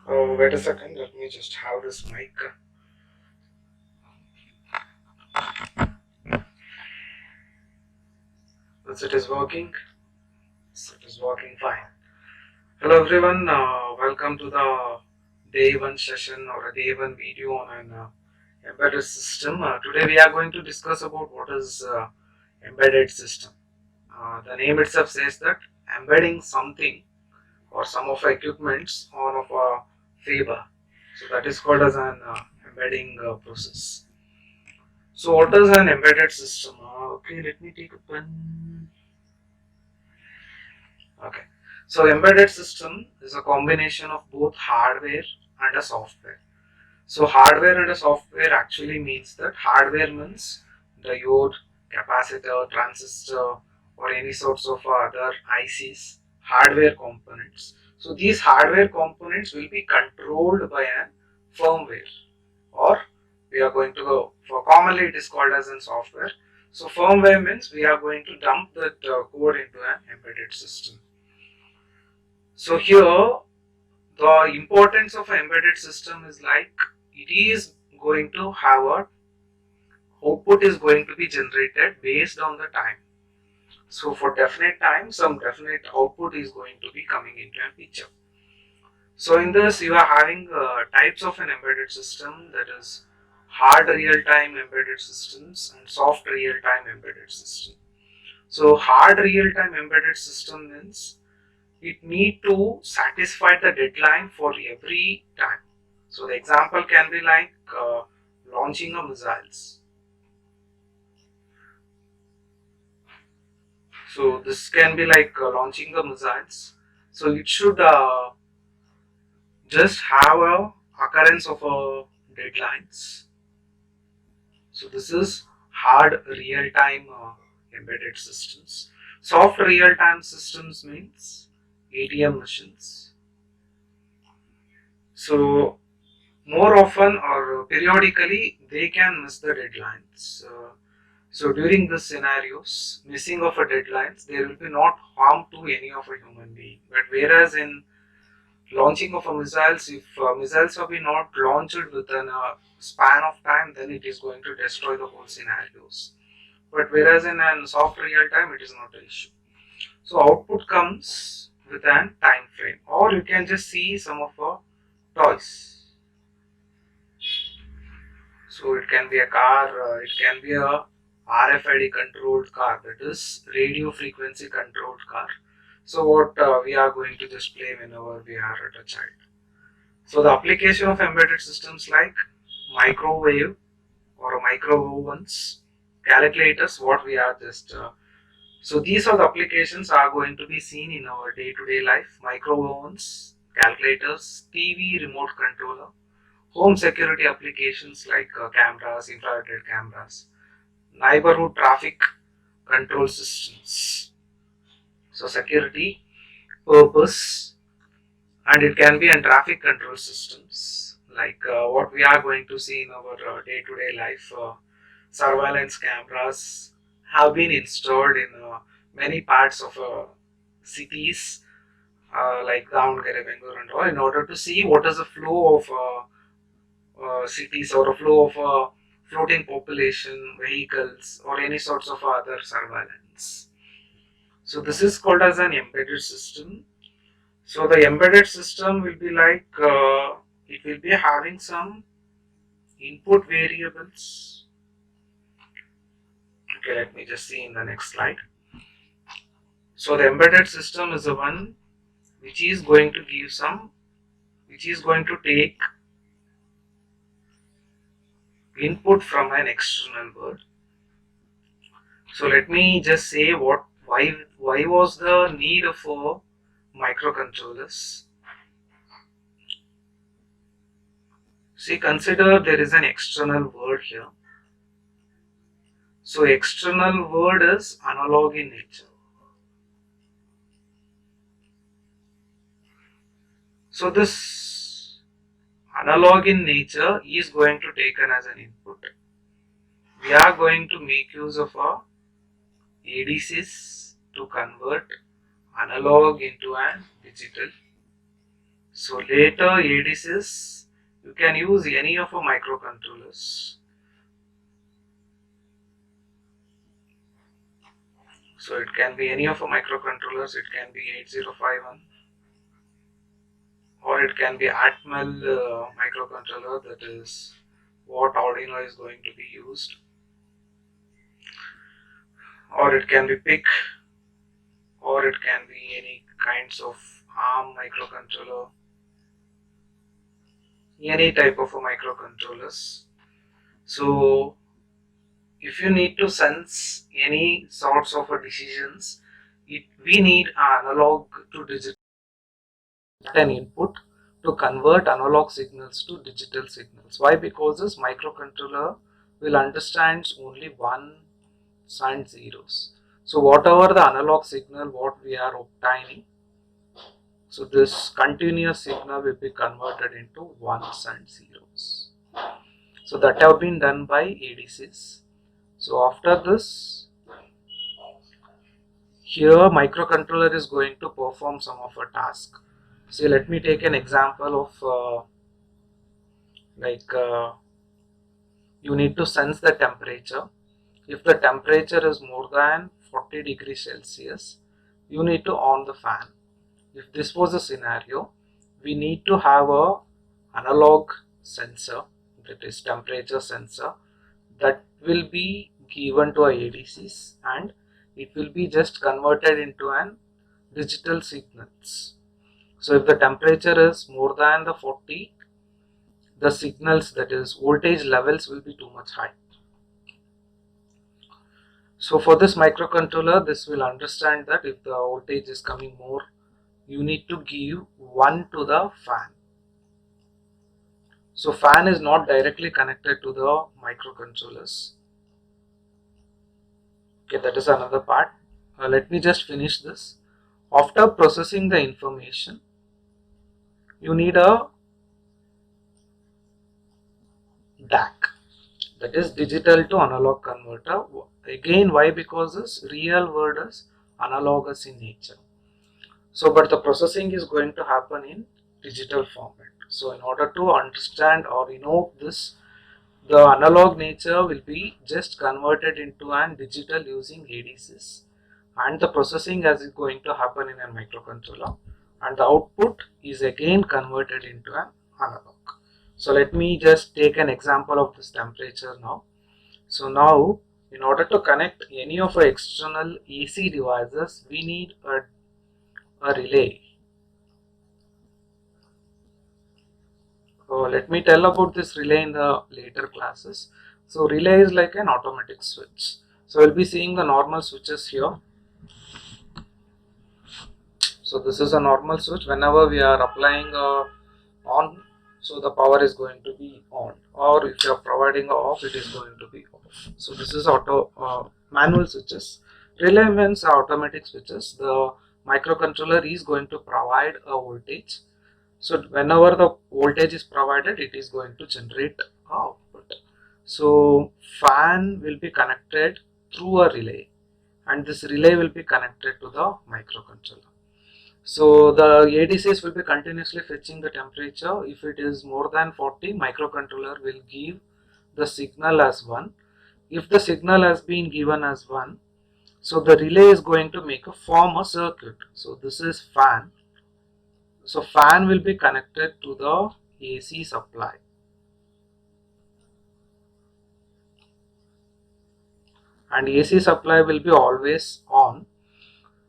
Oh, wait a second. Let me just have this mic. Yes, it is working. Yes, it is working fine. Hello, everyone. Welcome to the day one session or a day one video on an embedded system. Today, we are going to discuss about what is embedded system. The name itself says that embedding something or some of the equipments on of a fiber. So that is called as an embedding process. So what is an embedded system? Okay, let me take a pen. Okay. So embedded system is a combination of both hardware and a software. So hardware and a software actually means that hardware means diode, capacitor, transistor, or any sorts of other ICs, hardware components. So these hardware components will be controlled by a firmware, or we are going to go for commonly it is called as in software. So firmware means we are going to dump that code into an embedded system. So here the importance of an embedded system is like it is going to have a output is going to be generated based on the time. So for definite time, some definite output is going to be coming into a picture. So in this, you are having types of an embedded system, that is hard real-time embedded systems and soft real-time embedded system. So hard real-time embedded system means it need to satisfy the deadline for every time. So the example can be like launching a missiles. So this can be like launching the missiles. So it should just have a occurrence of deadlines. So this is hard real-time embedded systems. Soft real-time systems means ATM machines. So more often or periodically they can miss the deadlines. So during the scenarios, missing of a deadlines, there will be not harm to any of a human being. But whereas in launching of a missiles, if missiles have been not launched within a span of time, then it is going to destroy the whole scenarios. But whereas in an soft real time, it is not an issue. So output comes with an time frame, or you can just see some of our toys. So it can be a car, it can be a RFID controlled car, that is radio frequency controlled car. So what we are going to display whenever we are at a child. So the application of embedded systems like microwave or micro ovens, calculators, what we are just so these are the applications are going to be seen in our day-to-day life. Micro ovens, calculators, TV remote controller, home security applications like cameras, infrared cameras, neighborhood traffic control systems. So security purpose, and it can be in traffic control systems like what we are going to see in our day-to-day life. Surveillance cameras have been installed in many parts of cities like Davangere, Bengaluru, and all, in order to see what is the flow of cities or a flow of floating population, vehicles, or any sorts of other surveillance. So this is called as an embedded system. So the embedded system will be like it will be having some input variables. Okay, let me just see in the next slide. So the embedded system is the one which is going to give some, which is going to take input from an external world. So let me just say why was the need for microcontrollers. See, consider there is an external world here. So external world is analog in nature. So this analog in nature is going to taken as an input. We are going to make use of our ADCs to convert analog into an digital. So later ADCs, you can use any of a microcontrollers. So it can be any of a microcontrollers, it can be 8051 or it can be Atmel microcontroller, that is what Arduino is going to be used, or it can be PIC, or it can be any kinds of ARM microcontroller, any type of a microcontrollers. So if you need to sense any sorts of a decisions, we need analog to digital an input to convert analog signals to digital signals. Why? Because this microcontroller will understand only ones and zeros. So whatever the analog signal what we are obtaining, so this continuous signal will be converted into ones and zeros. So that have been done by ADCs. So after this, here microcontroller is going to perform some of a task. So let me take an example of you need to sense the temperature. If the temperature is more than 40 degrees Celsius, you need to on the fan. If this was a scenario, we need to have a analog sensor, that is temperature sensor, that will be given to a ADCs, and it will be just converted into an digital signals. So if the temperature is more than the 40, the signals, that is voltage levels, will be too much high. So for this microcontroller, this will understand that if the voltage is coming more, you need to give 1 to the fan. So fan is not directly connected to the microcontrollers. Okay, that is another part. Let me just finish this. After processing the information, you need a DAC, that is digital to analog converter. Again, why? Because this real world is analogous in nature. So but the processing is going to happen in digital format. So in order to understand or this, the analog nature will be just converted into an digital using ADCs, and the processing as is going to happen in a microcontroller, and the output is again converted into an analog. So let me just take an example of this temperature now. So now in order to connect any of our external AC devices, we need a relay. So let me tell about this relay in the later classes. So relay is like an automatic switch. So we'll be seeing the normal switches here. So this is a normal switch. Whenever we are applying on, so the power is going to be on, or if you are providing off, it is going to be off. So this is manual switches. Relay means automatic switches. The microcontroller is going to provide a voltage. So whenever the voltage is provided, it is going to generate output. So fan will be connected through a relay, and this relay will be connected to the microcontroller. So the ADCs will be continuously fetching the temperature. If it is more than 40, microcontroller will give the signal as 1. If the signal has been given as 1, so the relay is going to form a circuit. So this is fan. So fan will be connected to the AC supply, and AC supply will be always on.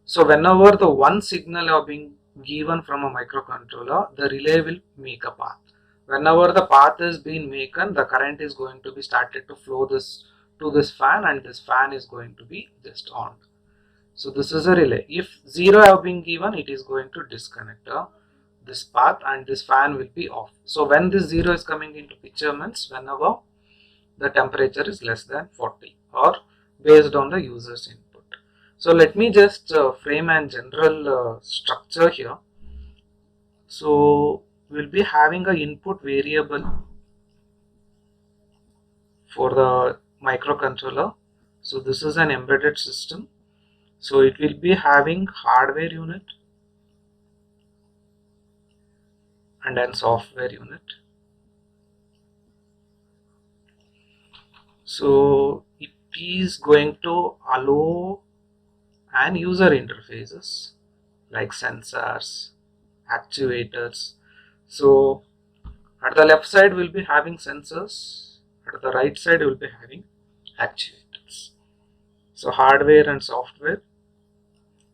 So whenever the one signal are being given from a microcontroller, the relay will make a path. Whenever the path is being made, the current is going to be started to flow this to this fan, and this fan is going to be just on. So this is a relay. If 0 have been given, it is going to disconnect this path, and this fan will be off. So when this 0 is coming into picture means whenever the temperature is less than 40 or based on the user's input. So let me just frame a general structure here. So we'll be having a input variable for the microcontroller. So this is an embedded system. So it will be having hardware unit, and then software unit. So it is going to allow and user interfaces like sensors, actuators. So at the left side we'll be having sensors, at the right side we'll be having actuators. So hardware and software,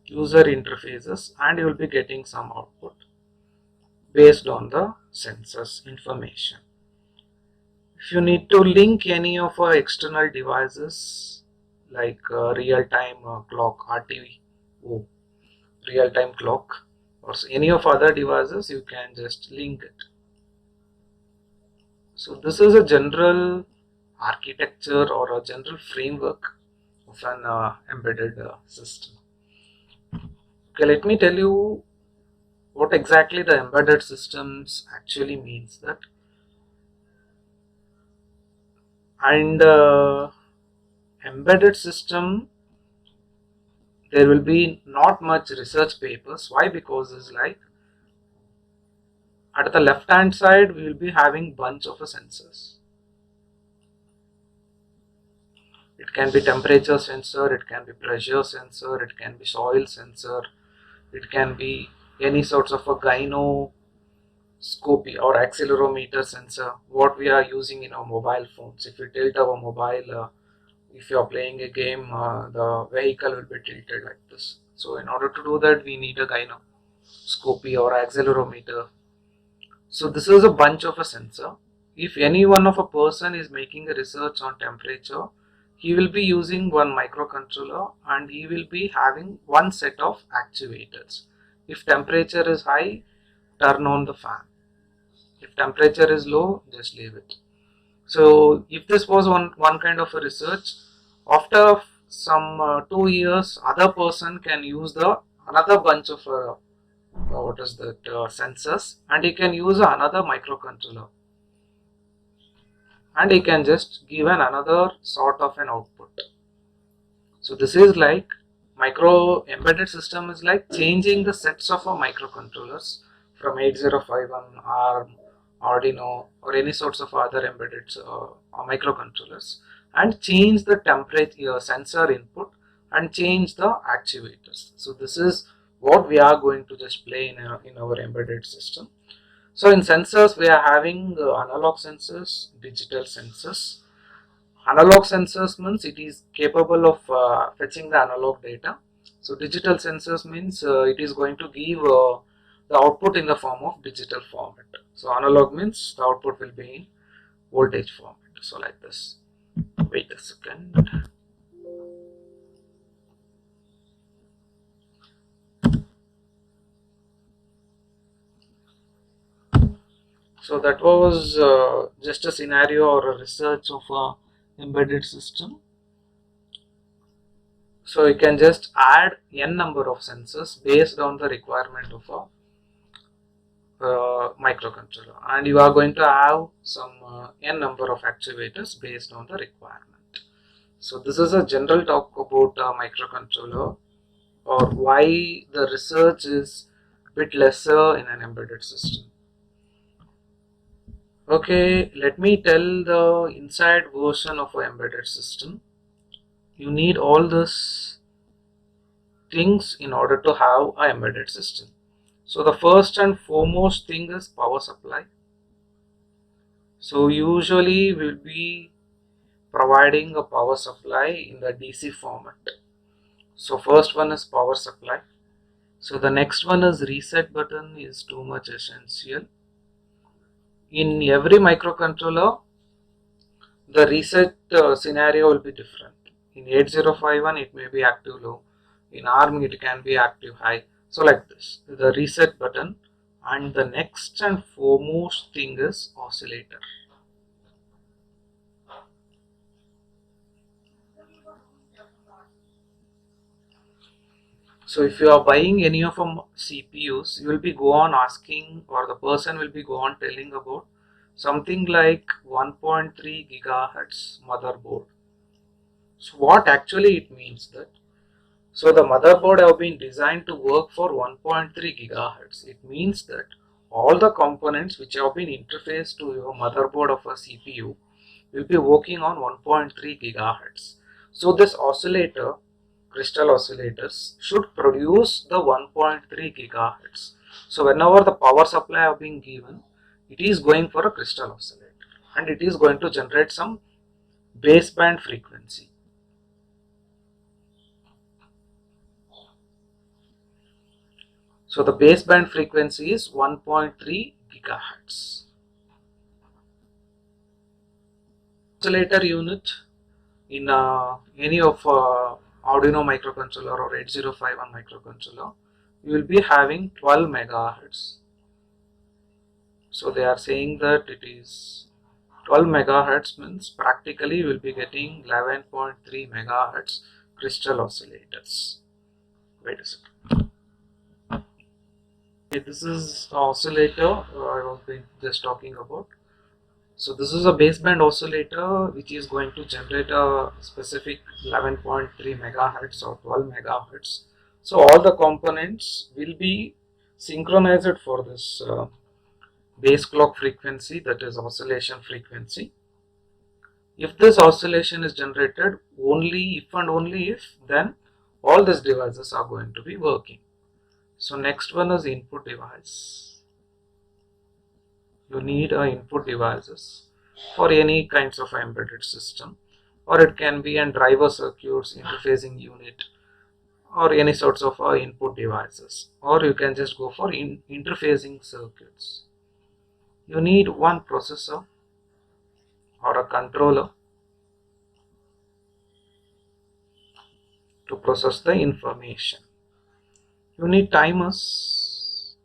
user interfaces, and you will be getting some output based on the sensors information. If you need to link any of our external devices like real-time clock, RTO, real-time clock, or any of other devices, you can just link it. So this is a general architecture or a general framework of an embedded system. Okay, let me tell you what exactly the embedded systems actually means that. And embedded system, there will be not much research papers. Why? Because it's like at the left hand side we will be having bunch of sensors. It can be temperature sensor, it can be pressure sensor, it can be soil sensor, it can be any sorts of a gynoscopy or accelerometer sensor, what we are using in our mobile phones. If you tilt our mobile, if you are playing a game, the vehicle will be tilted like this. So in order to do that, we need a gynoscopy or accelerometer. So this is a bunch of a sensor. If any one of a person is making a research on temperature, he will be using one microcontroller and he will be having one set of actuators. If temperature is high, turn on the fan. If temperature is low, just leave it. So if this was one kind of a research, after some 2 years, other person can use the another bunch of what is that sensors, and he can use another microcontroller, and he can just give another sort of an output. So this is like micro embedded system is like changing the sets of our microcontrollers from 8051 ARM, Arduino, or any sorts of other embedded microcontrollers, and change the temperature sensor input and change the actuators. So this is what we are going to display in our embedded system. So in sensors we are having analog sensors, digital sensors. Analog sensors means it is capable of fetching the analog data. So digital sensors means it is going to give the output in the form of digital format. So analog means the output will be in voltage format. So like this. Wait a second. So that was just a scenario or a research of a embedded system. So you can just add n number of sensors based on the requirement of a microcontroller, and you are going to have some n number of actuators based on the requirement. So this is a general talk about microcontroller, or why the research is a bit lesser in an embedded system. Okay, let me tell the inside version of an embedded system. You need all these things in order to have an embedded system. So the first and foremost thing is power supply. So usually we'll be providing a power supply in the DC format. So first one is power supply. So the next one is reset button is too much essential. In every microcontroller, the reset scenario will be different. In 8051 it may be active low, in ARM it can be active high. So like this, the reset button, and the next and foremost thing is oscillator. So if you are buying any of them CPUs, you will be go on asking, or the person will be go on telling about something like 1.3 gigahertz motherboard. So what actually it means that, so the motherboard have been designed to work for 1.3 gigahertz. It means that all the components which have been interfaced to your motherboard of a CPU will be working on 1.3 gigahertz. So this oscillator, crystal oscillators, should produce the 1.3 gigahertz. So whenever the power supply have been given, it is going for a crystal oscillator and it is going to generate some baseband frequency. So the baseband frequency is 1.3 gigahertz. Oscillator unit in any of Arduino microcontroller or 8051 microcontroller, you will be having 12 megahertz. So they are saying that it is 12 megahertz means practically you will be getting 11.3 megahertz crystal oscillators. Wait a second. Okay, this is the oscillator I was just talking about. So this is a baseband oscillator which is going to generate a specific 11.3 megahertz or 12 megahertz. So all the components will be synchronized for this base clock frequency, that is oscillation frequency. If this oscillation is generated only if and only if, then all these devices are going to be working. So next one is input device. You need input devices for any kinds of embedded system, or it can be a driver circuits, interfacing unit, or any sorts of input devices, or you can just go for interfacing circuits. You need one processor or a controller to process the information. You need timers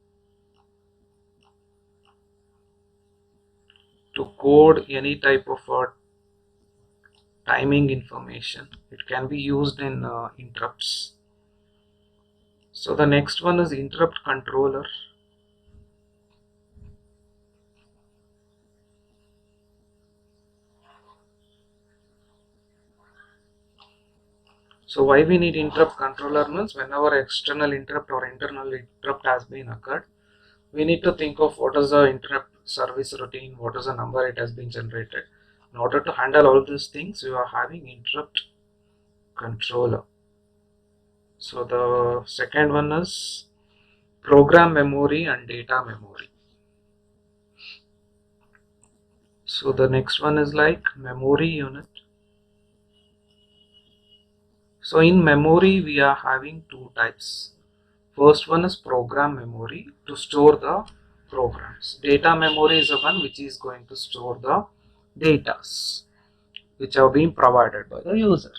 to code any type of timing information. It can be used in interrupts. So the next one is interrupt controller. So why we need interrupt controller means whenever external interrupt or internal interrupt has been occurred, we need to think of what is the interrupt service routine, what is the number it has been generated. In order to handle all these things, you are having interrupt controller. So the second one is program memory and data memory. So the next one is like memory unit. So in memory we are having two types. First one is program memory to store the programs. Data memory is the one which is going to store the datas which have been provided by the user.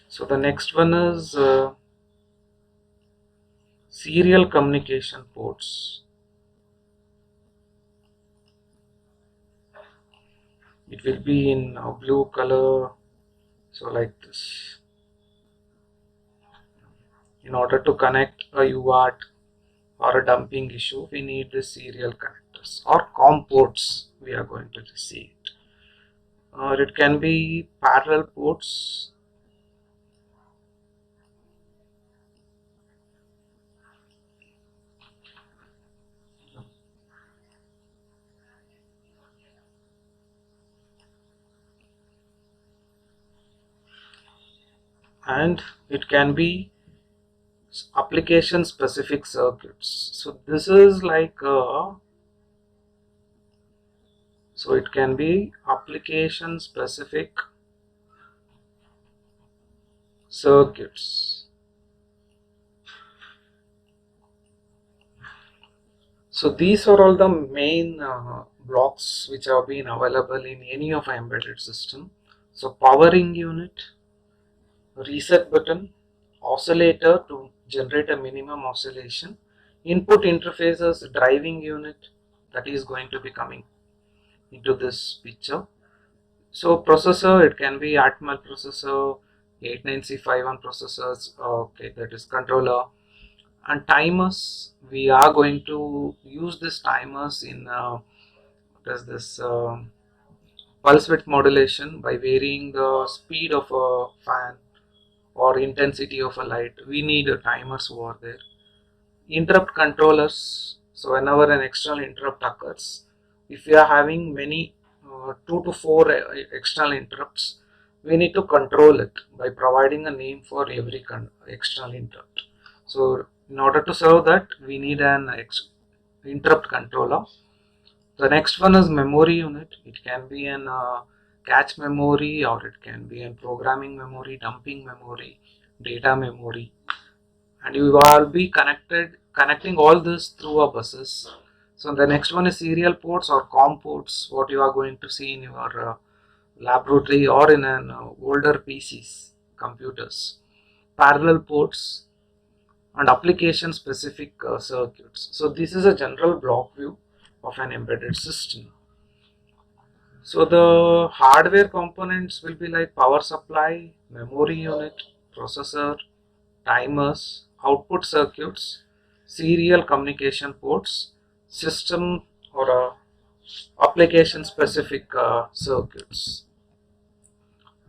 So the next one is serial communication ports. It will be in blue color, so like this. In order to connect a UART or a dumping issue, we need the serial connectors or COM ports we are going to see it. Or it can be parallel ports. And it can be application specific circuits. So this is like so it can be application specific circuits. So these are all the main blocks which have been available in any of our embedded system. So powering unit, reset button, oscillator to generate a minimum oscillation, input interfaces, driving unit, that is going to be coming into this picture. So processor, it can be Atmel processor, 89C51 processors, okay, that is controller. And timers, we are going to use this timers in this pulse width modulation by varying the speed of a fan or intensity of a light. We need timers over there. Interrupt controllers. So whenever an external interrupt occurs, if we are having many 2 to 4 external interrupts, we need to control it by providing a name for every external interrupt. So in order to serve that, we need an interrupt controller. The next one is memory unit. It can be an cache memory, or it can be an programming memory, dumping memory, data memory, and you will be connecting all this through a buses. So the next one is serial ports or COM ports, what you are going to see in your laboratory or in an older PCs, computers. Parallel ports and application specific circuits. So this is a general block view of an embedded system. So the hardware components will be like power supply, memory unit, processor, timers, output circuits, serial communication ports, system or application specific circuits.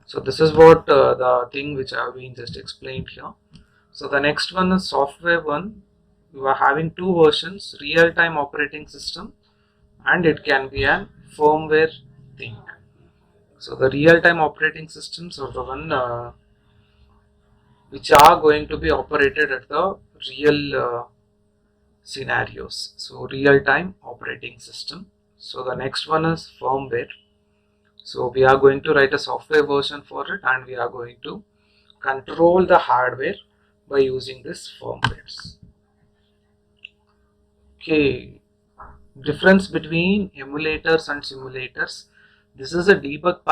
So this is what the thing which I have been just explained here. So the next one is software one. You are having two versions, real-time operating system, and it can be a firmware thing. So the real-time operating systems are the one which are going to be operated at the real scenarios. So real-time operating system. So the next one is firmware. So we are going to write a software version for it, and we are going to control the hardware by using this firmwares. Okay, difference between emulators and simulators. This is a debugging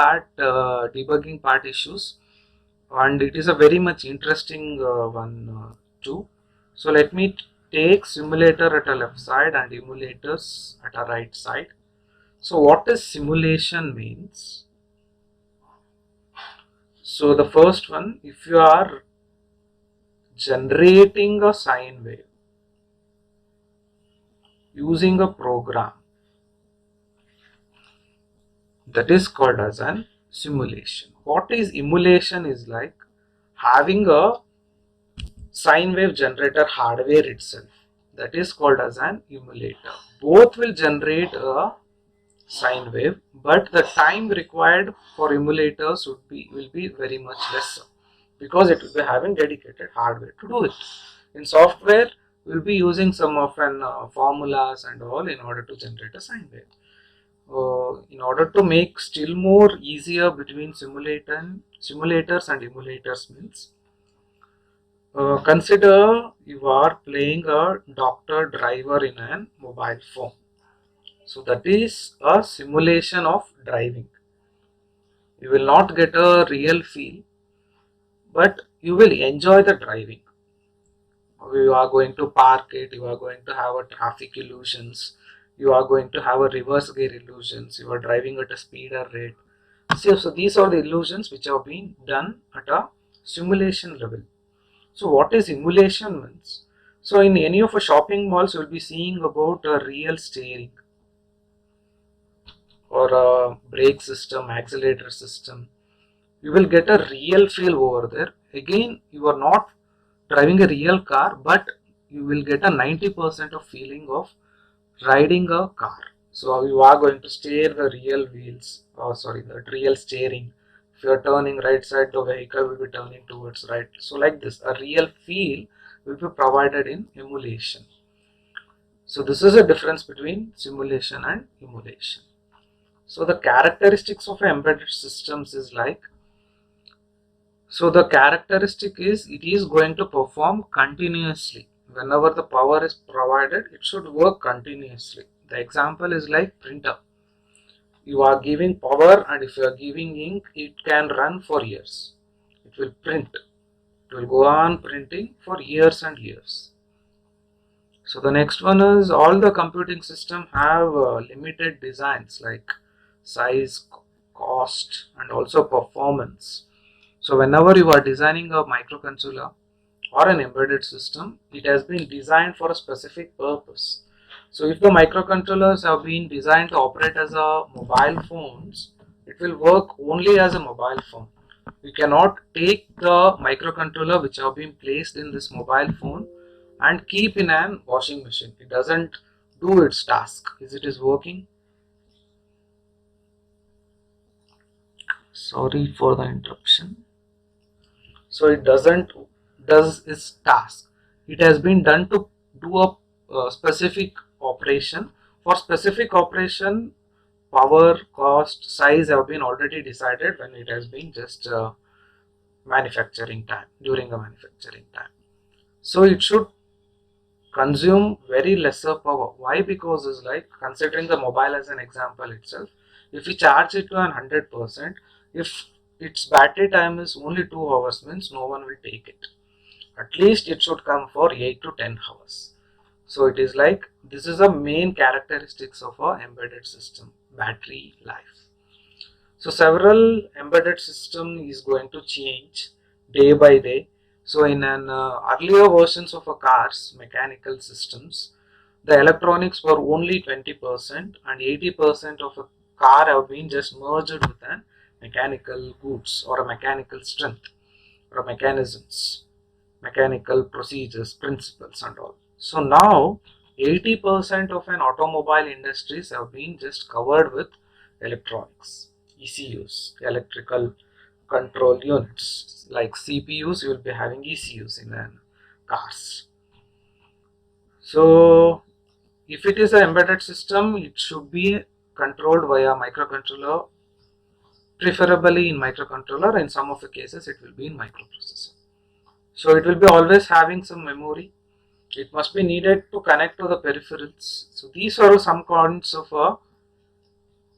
part issues, and it is a very much interesting one too. So let me take simulator at a left side and emulators at a right side. So what is simulation means? So the first one, if you are generating a sine wave using a program, that is called as an simulation. What is emulation is like having a sine wave generator hardware itself, that is called as an emulator. Both will generate a sine wave, but the time required for emulators will be very much lesser, because it will be having dedicated hardware to do it. In software, we will be using some of an formulas and all in order to generate a sine wave. In order to make still more easier between simulators and emulators means, consider you are playing a doctor driver in a mobile phone. So that is a simulation of driving. You will not get a real feel, but you will enjoy the driving. You are going to park it, you are going to have a traffic illusions, you are going to have a reverse gear illusions, you are driving at a speeder rate. So these are the illusions which have been done at a simulation level. So what is emulation means? So in any of a shopping malls, you will be seeing about a real steering or a brake system, accelerator system. You will get a real feel over there. Again, you are not driving a real car, but you will get a 90% of feeling of riding a car. So you are going to steer the real wheels, the real steering. If you are turning right side, the vehicle will be turning towards right. So like this, a real feel will be provided in emulation. So this is a difference between simulation and emulation. So the characteristics of embedded systems is like, so the characteristic is it is going to perform continuously. Whenever the power is provided, it should work continuously. The example is like printer. You are giving power, and if you are giving ink, it can run for years. It will print. It will go on printing for years and years. So the next one is, all the computing system have limited designs like size, cost, and also performance. So whenever you are designing a microcontroller or an embedded system, it has been designed for a specific purpose. So if the microcontrollers have been designed to operate as a mobile phones, it will work only as a mobile phone. We cannot take the microcontroller which have been placed in this mobile phone and keep in an washing machine. It doesn't do its task. Is it is working? Sorry for the interruption. So it doesn't does its task. It has been done to do a specific operation. For specific operation, power, cost, size have been already decided when it has been just manufacturing time, during the manufacturing time. So it should consume very lesser power. Why? Because it's like, considering the mobile as an example itself, if we charge it to 100%, if its battery time is only 2 hours, means no one will take it. At least it should come for 8 to 10 hours. So it is like, this is a main characteristics of a embedded system, battery life. So several embedded system is going to change day by day. So in an earlier versions of a cars mechanical systems, the electronics were only 20% and 80% of a car have been just merged with an mechanical goods or a mechanical strength or mechanisms, mechanical procedures, principles and all. So now 80% of an automobile industries have been just covered with electronics, ECUs, electrical control units. Like CPUs, you will be having ECUs in cars. So if it is an embedded system, it should be controlled via microcontroller, preferably in microcontroller. In some of the cases, it will be in microprocessor. So it will be always having some memory. It must be needed to connect to the peripherals. So these are some kinds of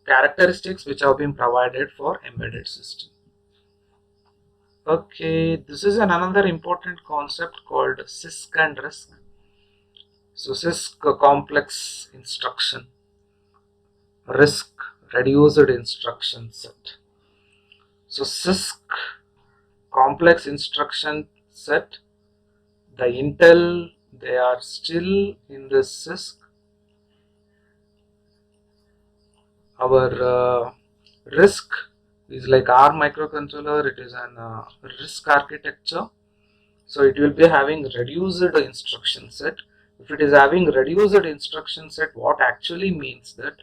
characteristics which have been provided for embedded system. Okay, this is another important concept called CISC and RISC. So CISC, complex instruction, RISC, reduced instruction set. So CISC, complex instruction set, the Intel, they are still in the CISC. Our RISC is like our microcontroller, it is an RISC architecture. So it will be having reduced instruction set. If it is having reduced instruction set, what actually means that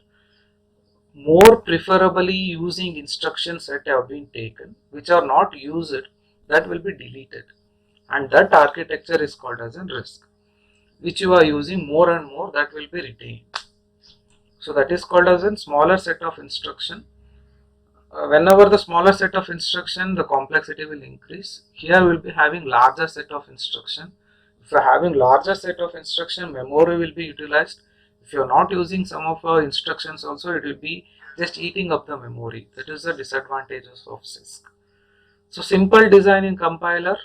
more preferably using instruction set have been taken, which are not used, that will be deleted. And that architecture is called as a RISC. Which you are using more and more, that will be retained. So that is called as a smaller set of instruction. Whenever the smaller set of instruction, the complexity will increase. Here we will be having larger set of instruction. If you are having larger set of instruction, memory will be utilized. If you are not using some of our instructions also, it will be just eating up the memory. That is the disadvantages of CISC. So simple design in compiler.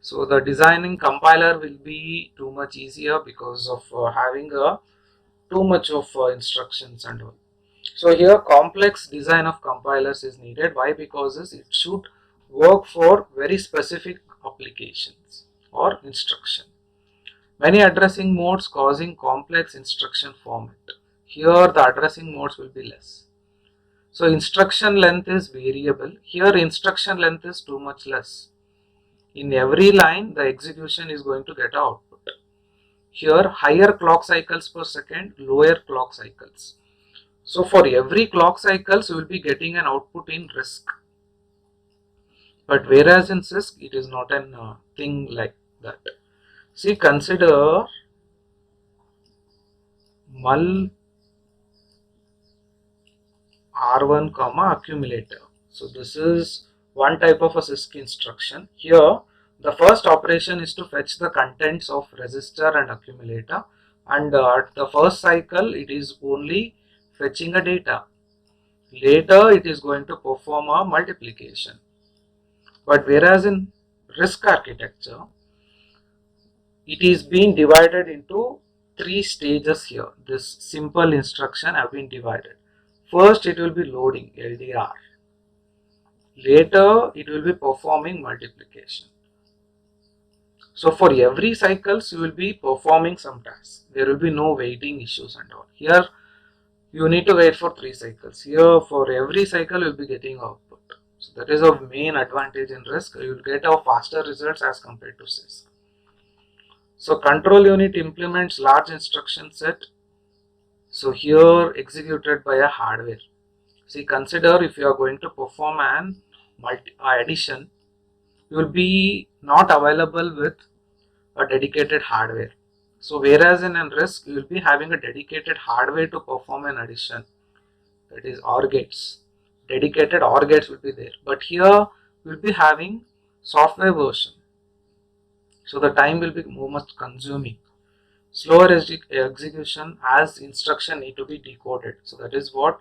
So the designing compiler will be too much easier because of having too much of instructions and all. So here complex design of compilers is needed. Why? Because it should work for very specific applications or instruction. Many addressing modes causing complex instruction format. Here the addressing modes will be less. So instruction length is variable. Here instruction length is too much less. In every line the execution is going to get output. Here higher clock cycles per second, lower clock cycles. So for every clock cycles, you will be getting an output in RISC. But whereas in CISC, it is not a thing like that. See, consider mul R1 comma accumulator. So this is one type of a CISC instruction. Here, the first operation is to fetch the contents of register and accumulator, and at the first cycle, it is only fetching a data. Later, it is going to perform a multiplication. But whereas in RISC architecture, it is being divided into 3 stages here. This simple instruction have been divided. First, it will be loading LDR. Later, it will be performing multiplication. So for every cycles, you will be performing some tasks. There will be no waiting issues and all. Here, you need to wait for 3 cycles. Here, for every cycle, you will be getting output. So that is a main advantage in RISC. You will get a faster results as compared to CISC. So control unit implements large instruction set. So here executed by a hardware. See, consider if you are going to perform an addition, you will be not available with a dedicated hardware. So whereas in RISC you will be having a dedicated hardware to perform an addition, that is OR gates. Dedicated OR gates will be there. But here we will be having software version. So the time will be more much consuming. Slower execution as instruction need to be decoded. So that is what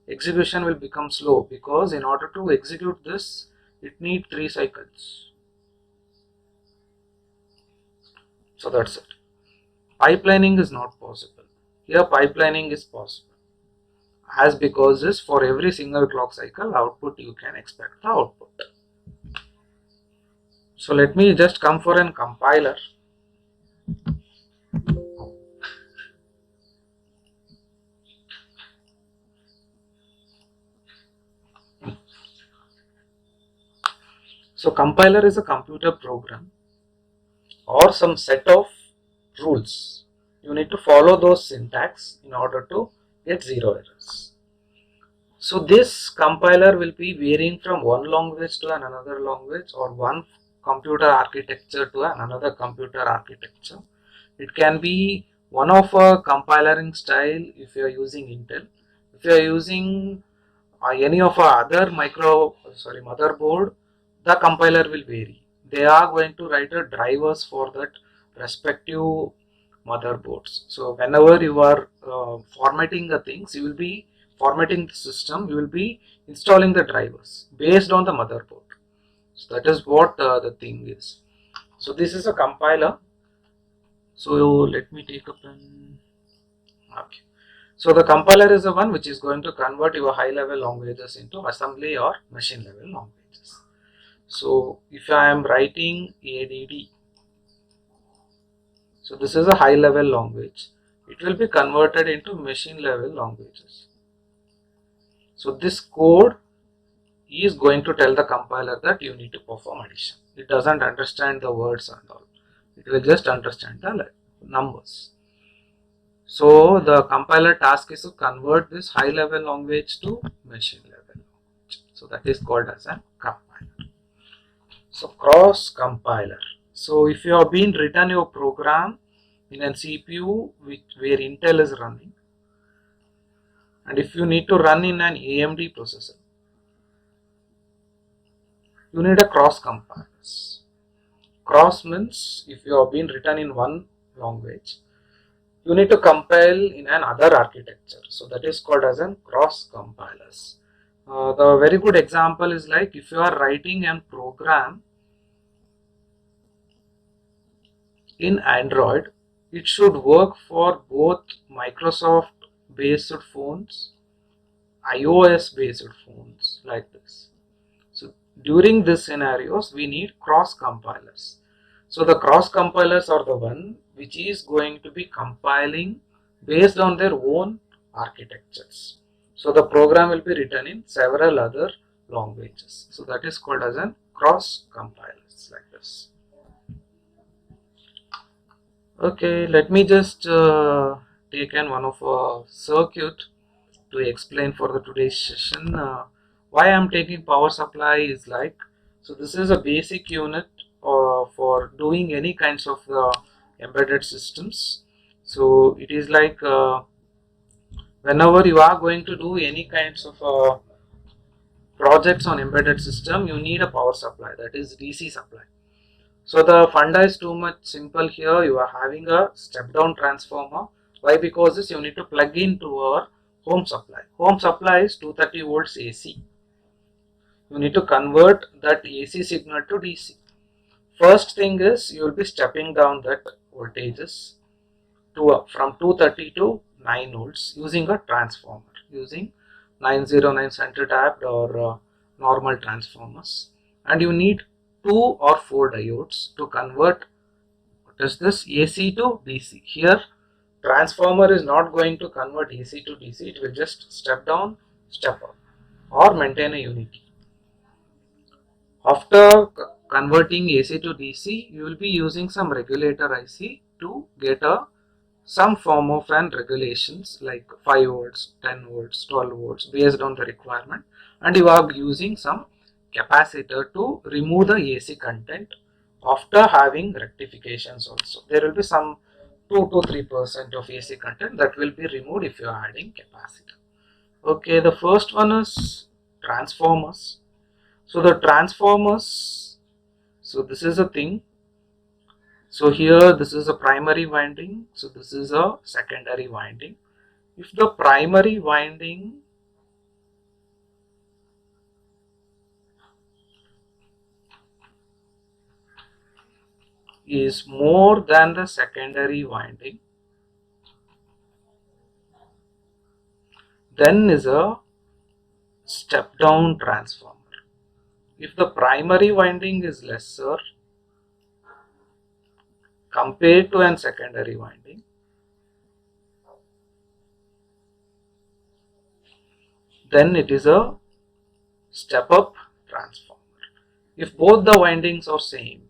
execution will become slow, because in order to execute this it needs 3 cycles. So that's it. Pipelining is not possible. Here pipelining is possible, as because this for every single clock cycle output you can expect the output. So let me just come for an compiler. So compiler is a computer program or some set of rules. You need to follow those syntax in order to get 0 errors. So this compiler will be varying from one language to another language, or one computer architecture to another computer architecture. It can be one of a compiling style if you are using Intel. If you are using any of our other motherboard, the compiler will vary. They are going to write a drivers for that respective motherboards. So whenever you are formatting the things, you will be formatting the system, you will be installing the drivers based on the motherboard. So that is what the thing is. So this is a compiler. So let me take a pen. Okay. So the compiler is the one which is going to convert your high level languages into assembly or machine level languages. So if I am writing ADD, so this is a high level language, it will be converted into machine level languages. So this code is going to tell the compiler that you need to perform addition. It doesn't understand the words and all. It will just understand the numbers. So the compiler task is to convert this high level language to machine level language. So that is called as a compiler. So cross compiler. So if you have been written your program in a CPU where Intel is running, and if you need to run in an AMD processor, you need a cross compilers. Cross means if you have been written in one language, you need to compile in another architecture. So that is called as a cross compilers. The very good example is like if you are writing a program in Android, it should work for both Microsoft based phones, iOS based phones, like this. So during these scenarios we need cross compilers. So the cross compilers are the one which is going to be compiling based on their own architectures. So the program will be written in several other languages. So that is called as a cross compilers, like this. Okay, let me just take one of a circuit to explain for the today's session. Why I am taking power supply is like, so this is a basic unit for doing any kinds of embedded systems. So it is like whenever you are going to do any kinds of projects on embedded system, you need a power supply, that is DC supply. So the funda is too much simple here. You are having a step down transformer. Why? Because this you need to plug into our home supply. Home supply is 230 volts AC. You need to convert that AC signal to DC. First thing is you will be stepping down that voltages to from 230 to 9 volts using a transformer, using 909 center tapped or normal transformers, and you need 2 or 4 diodes to convert what is this AC to DC. Here transformer is not going to convert AC to DC, it will just step down, step up or maintain a unity. After converting AC to DC, you will be using some regulator IC to get some form of an regulations like 5 volts, 10 volts, 12 volts based on the requirement, and you are using some capacitor to remove the AC content after having rectifications also. There will be some 2 to 3% of AC content that will be removed if you are adding capacitor. Okay, the first one is transformers. So the transformers, so this is a thing. So here this is a primary winding, so this is a secondary winding. If the primary winding is more than the secondary winding, then is a step down transformer. If the primary winding is lesser compared to an secondary winding, then it is a step up transformer. If both the windings are same,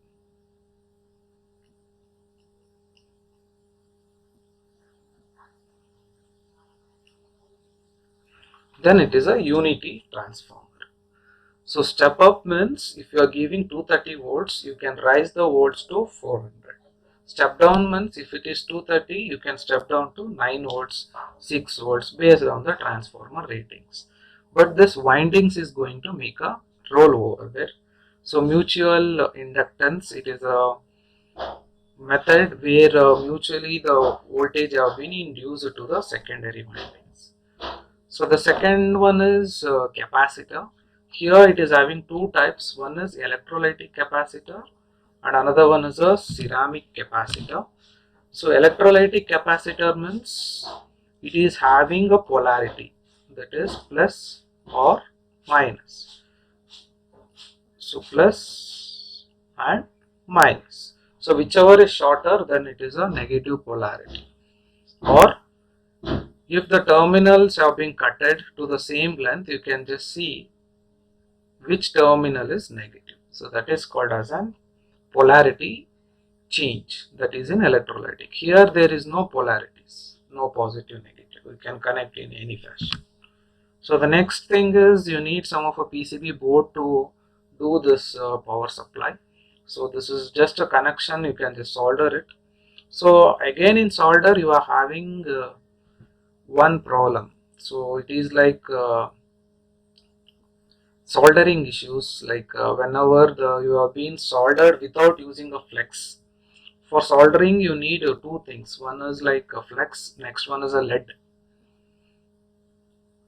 then it is a unity transformer. So step up means if you are giving 230 volts, you can raise the volts to 400. Step down means if it is 230, you can step down to 9 volts, 6 volts based on the transformer ratings. But this windings is going to make a role over there. So mutual inductance, it is a method where mutually the voltage have been induced to the secondary windings. So the second one is capacitor. Here it is having two types. One is electrolytic capacitor and another one is a ceramic capacitor. So electrolytic capacitor means it is having a polarity, that is plus or minus. So plus and minus. So whichever is shorter, then it is a negative polarity. Or if the terminals have been cutted to the same length, you can just see which terminal is negative. So that is called as an polarity change, that is in electrolytic. Here there is no polarities, no positive negative. We can connect in any fashion. So the next thing is you need some of a PCB board to do this power supply. So this is just a connection, you can just solder it. So again in solder you are having one problem. So it is like soldering issues, like whenever you have been soldered without using a flex. For soldering you need two things. One is like a flex, next one is a lead.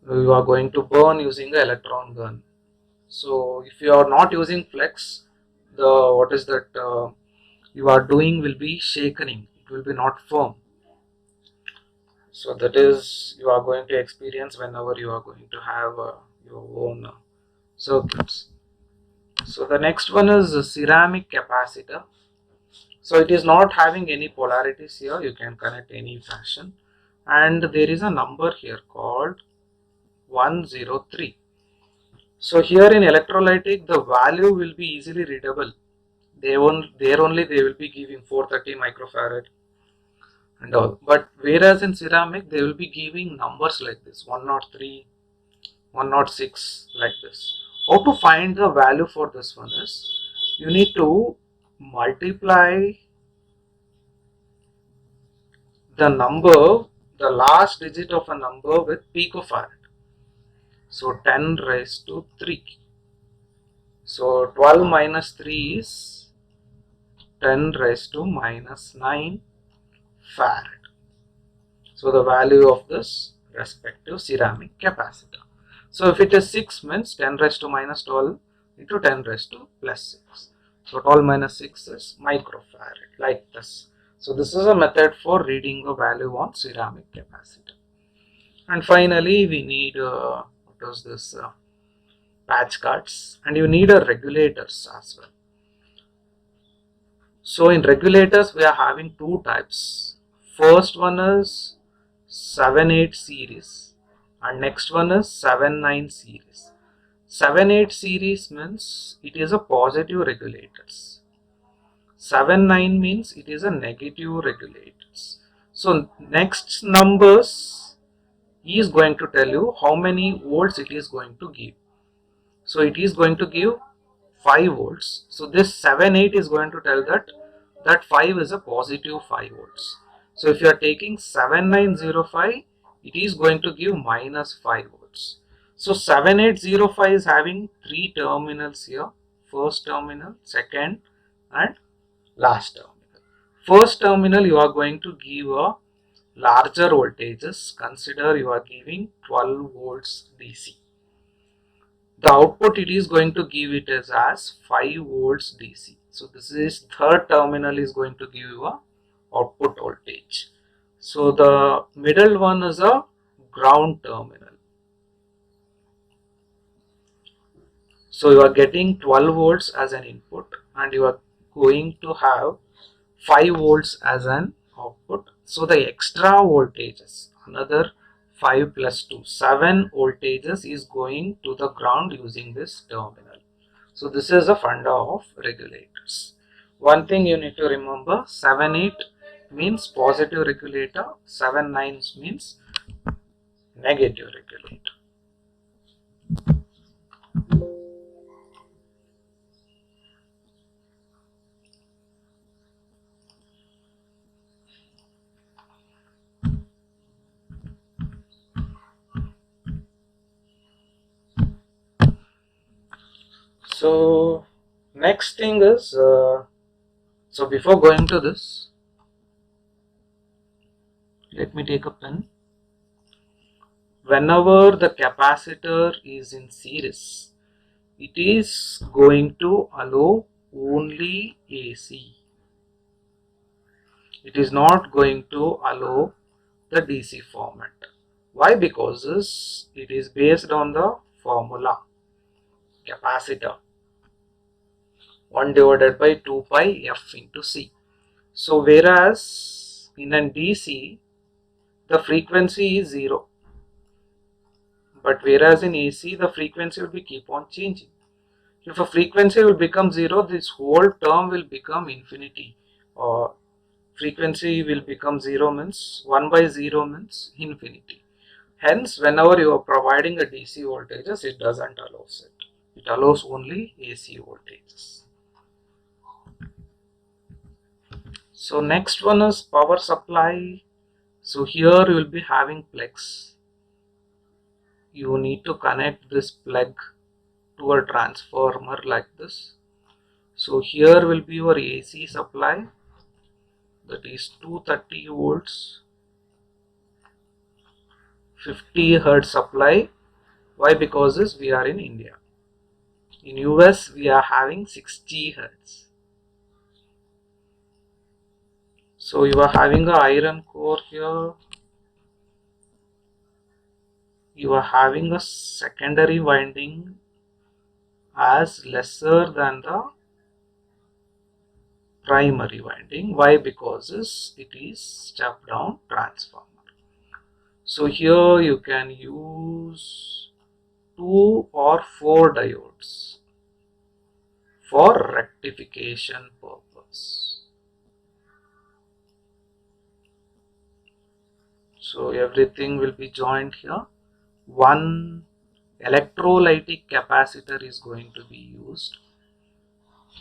You are going to burn using the electron gun. So if you are not using flex, the what is that you are doing will be shakening. It will be not firm. So that is you are going to experience whenever you are going to have your own circuits. So the next one is a ceramic capacitor. So it is not having any polarities here. You can connect any fashion, and there is a number here called 103. So here in electrolytic, the value will be easily readable. There only they will be giving 430 microfarad and all. But whereas in ceramic, they will be giving numbers like this 103, 106 like this. How to find the value for this one is you need to multiply the number, the last digit of a number with picofarad. So 10 raised to 3. So 12 minus 3 is 10 raised to minus 9 farad. So the value of this respective ceramic capacitor. So if it is 6 means 10 raised to minus 12 into 10 raised to plus 6. So 12 minus 6 is microfarad, like this. So this is a method for reading the value on ceramic capacitor. And finally we need what was this patch cards, and you need a regulators as well. So in regulators we are having two types. First one is 7-8 series and next one is 7-9 series. 7-8 series means it is a positive regulators. 7-9 means it is a negative regulators. So next numbers is going to tell you how many volts it is going to give. So it is going to give 5 volts. So this 7-8 is going to tell that 5 is a positive 5 volts. So if you are taking 7905, it is going to give minus 5 volts. So 7805 is having 3 terminals here. First terminal, second and last terminal. First terminal you are going to give a larger voltages. Consider you are giving 12 volts DC. The output it is going to give it as 5 volts DC. So this is third terminal is going to give you a output voltage. So the middle one is a ground terminal. So you are getting 12 volts as an input and you are going to have 5 volts as an output. So the extra voltages, another 5 plus 2, 7 voltages is going to the ground using this terminal. So this is the funda of regulators. One thing you need to remember, 7-8 means positive regulator, 7-9 means negative regulator. So next thing is, so before going to this, let me take a pen. Whenever the capacitor is in series, it is going to allow only AC. It is not going to allow the DC format. Why? Because it is based on the formula capacitor 1 divided by 2 pi F into C. So whereas in a DC the frequency is 0, but whereas in AC the frequency will be keep on changing. If a frequency will become 0, this whole term will become infinity. Or frequency will become 0 means 1 by 0 means infinity. Hence, whenever you are providing a DC voltages, it doesn't allow it. It allows only AC voltages. So next one is power supply. So here you will be having plugs. You need to connect this plug to a transformer like this. So here will be your AC supply, that is 230 volts, 50 hertz supply. Why? Because we are in India. In US we are having 60 hertz. So you are having a iron core here. You are having a secondary winding as lesser than the primary winding. Why? Because it is step down transformer. So here you can use 2 or 4 diodes for rectification purpose. So everything will be joined here. One electrolytic capacitor is going to be used.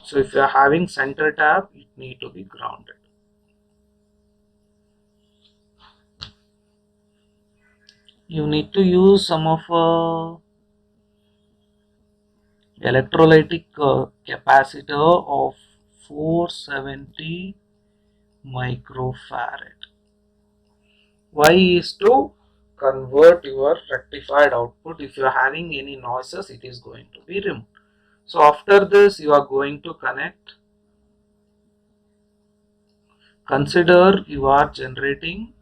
So if you are having center tap, it need to be grounded. You need to use some of electrolytic capacitor of 470 microfarad. Why is to convert your rectified output. If you are having any noises, it is going to be removed. So after this you are going to connect. Consider you are generating,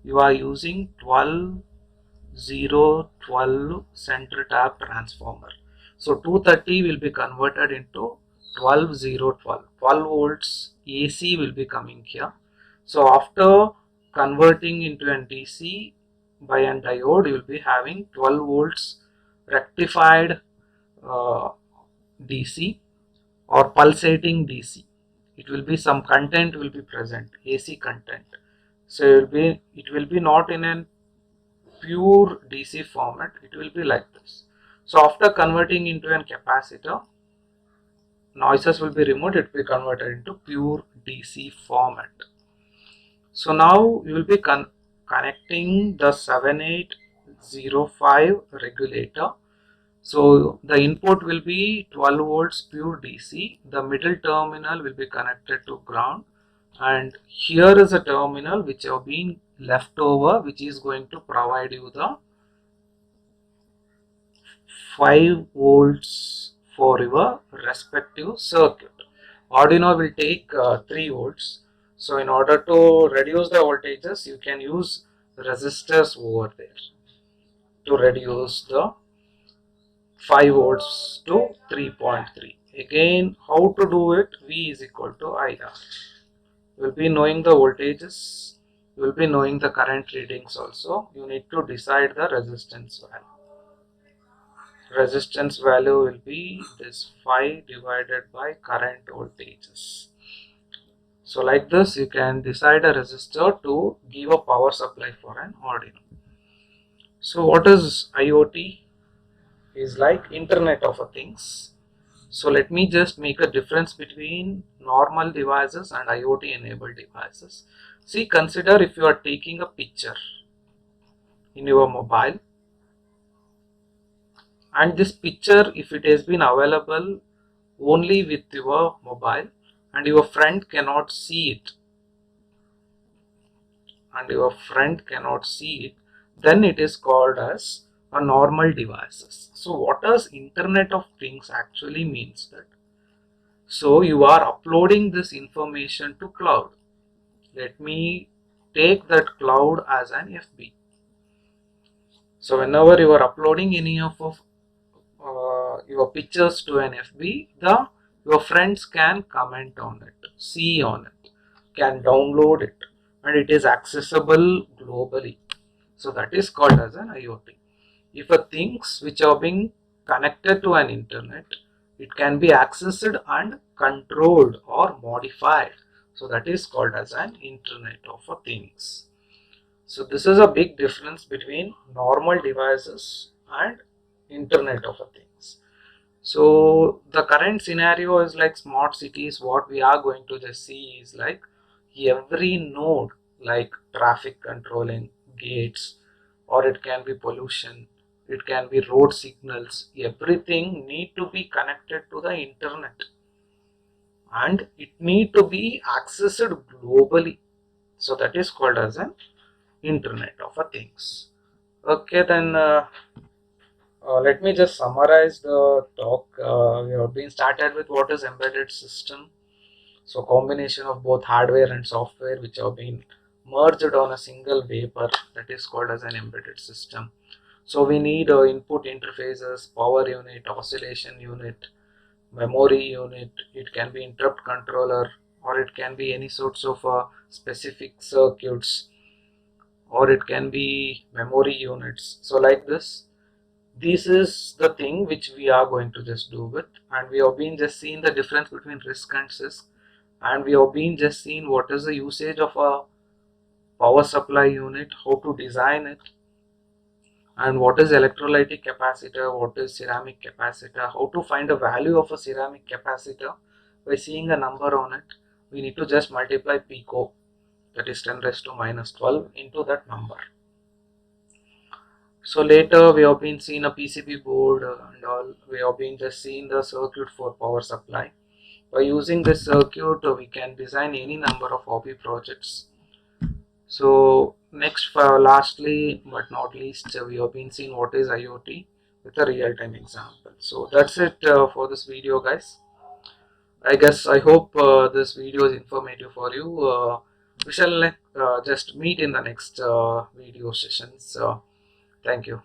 you are using 12-0-12 center tap transformer. So 230 will be converted into 12-0-12. 12 volts AC will be coming here. So after converting into an DC by a diode, you will be having 12 volts rectified DC or pulsating DC. It will be some content will be present, AC content. So it will be not in a pure DC format. It will be like this. So after converting into a capacitor, noises will be removed. It will be converted into pure DC format. So now you will be connecting the 7805 regulator. So the input will be 12 volts pure DC. The middle terminal will be connected to ground, and here is a terminal which have been left over, which is going to provide you the 5 volts for your respective circuit. Arduino will take 3 volts. So in order to reduce the voltages, you can use resistors over there to reduce the 5 volts to 3.3. Again, how to do it? V is equal to IR. You will be knowing the voltages, you will be knowing the current readings also. You need to decide the resistance value. Resistance value will be this 5 divided by current voltages. So like this, you can decide a resistor to give a power supply for an Arduino. So what is IoT? Is like Internet of Things. So let me just make a difference between normal devices and IoT enabled devices. See, consider if you are taking a picture in your mobile, and this picture, if it has been available only with your mobile and your friend cannot see it, then it is called as a normal devices. So what does Internet of Things actually means? That so you are uploading this information to cloud. Let me take that cloud as an FB. So whenever you are uploading any of your pictures to an FB, your friends can comment on it, see on it, can download it, and it is accessible globally. So that is called as an IoT. If a things which are being connected to an internet, it can be accessed and controlled or modified. So that is called as an Internet of Things. So this is a big difference between normal devices and Internet of Things. So the current scenario is like smart cities. What we are going to just see is like every node, like traffic controlling, gates, or it can be pollution, it can be road signals, everything need to be connected to the internet, and it need to be accessed globally. So that is called as an Internet of Things. Okay, then let me just summarize the talk. We have been started with what is embedded system. So combination of both hardware and software which have been merged on a single paper, that is called as an embedded system. So we need input interfaces, power unit, oscillation unit, memory unit. It can be interrupt controller, or it can be any sorts of specific circuits, or it can be memory units. So like this is the thing which we are going to just do with, and we have been just seeing the difference between RISC and CISC, and we have been just seeing what is the usage of a power supply unit, how to design it, and what is electrolytic capacitor, what is ceramic capacitor, how to find the value of a ceramic capacitor. By seeing a number on it, we need to just multiply pico, that is 10 raised to minus 12, into that number. So later we have been seeing a PCB board and all. We have been just seeing the circuit for power supply. By using this circuit, we can design any number of hobby projects. So next, lastly but not least, we have been seeing what is IoT with a real-time example. So that's it for this video, guys. I hope this video is informative for you. We shall just meet in the next video sessions. Thank you.